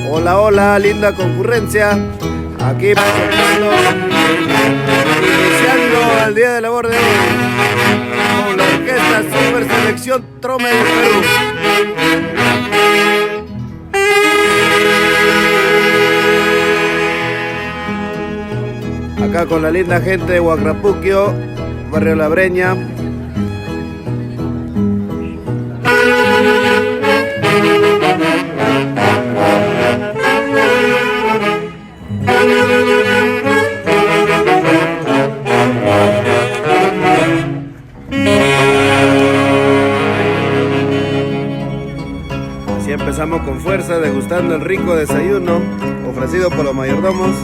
Hola, hola, linda concurrencia. Aquí presentando, iniciando el día de labor de hoy con la orquesta Super Selección Trome del Perú. Acá con la linda gente de Huacrapuquio, Barrio La Breña. Así empezamos con fuerza, degustando el rico desayuno ofrecido por los mayordomos.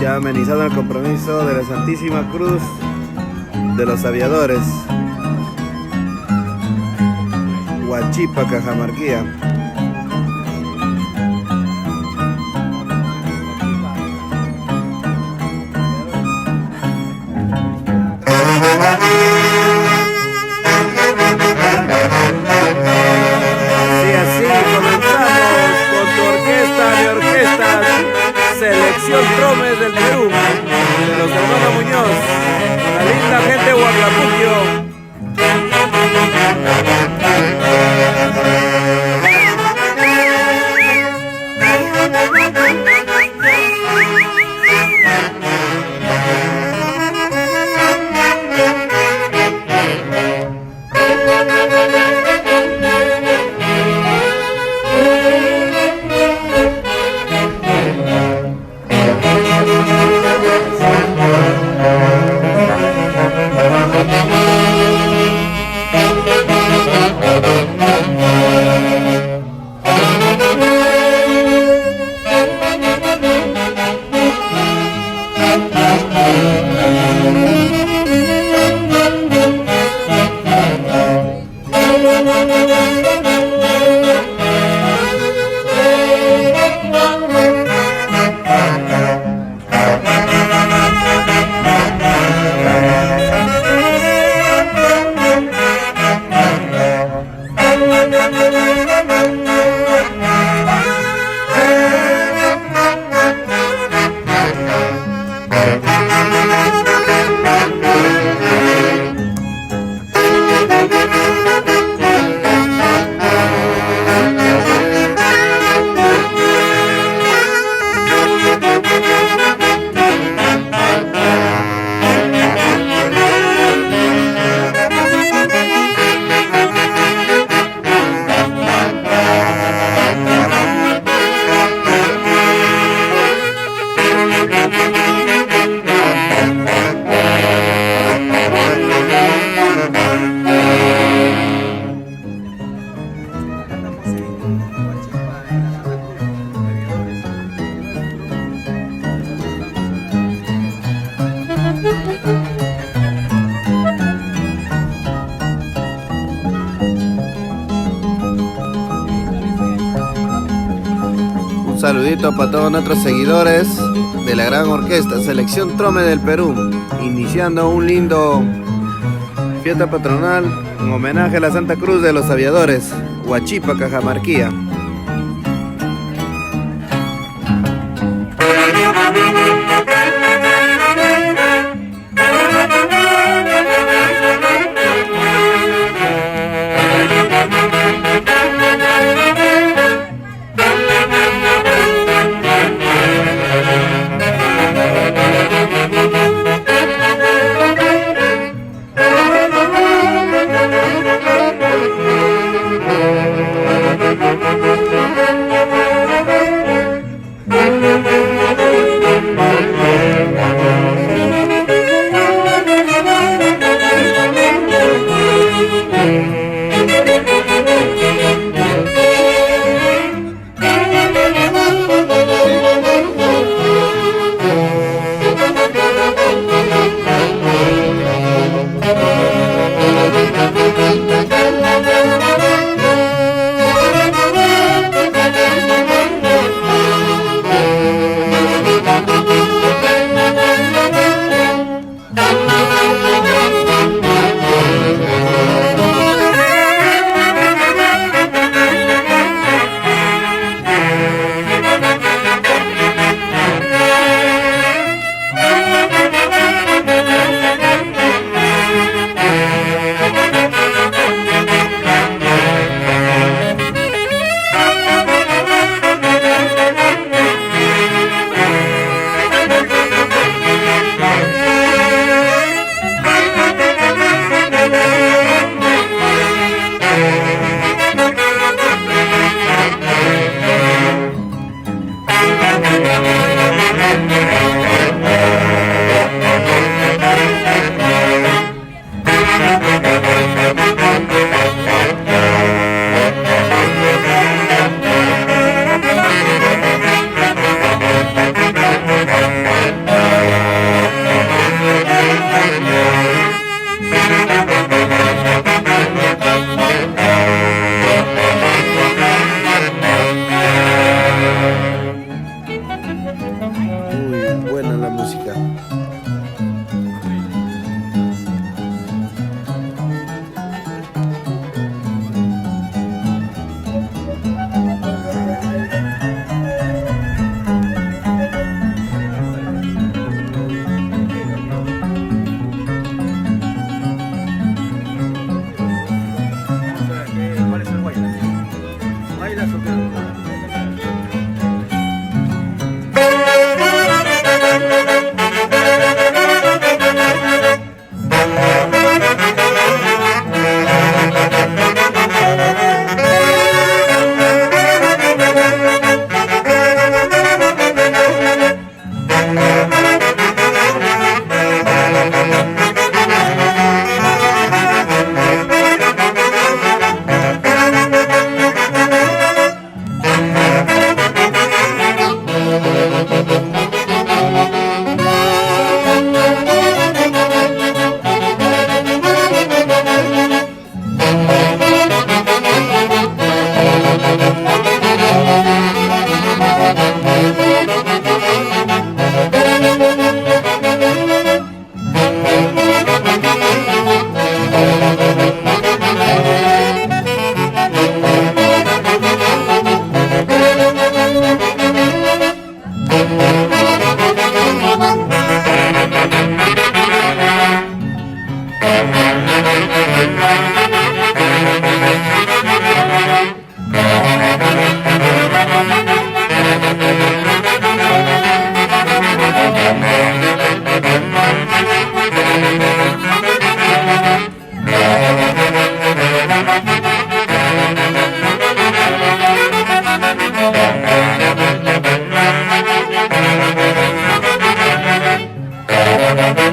Ya amenizado el compromiso de la Santísima Cruz de los Aviadores, Huachipa, Cajamarquía. Así comenzamos con tu orquesta de orquestas, Selección Trome del Perú, de los hermanos Muñoz, la linda gente de Huacrapuquio. saludito para todos nuestros seguidores de la gran orquesta Selección Trome del Perú, iniciando un lindo fiesta patronal en homenaje a la Santa Cruz de los Aviadores, Huachipa, Cajamarquía. Muy buena la música. ¿Cuál es el guayna? ¿Bailas o qué? Thank you.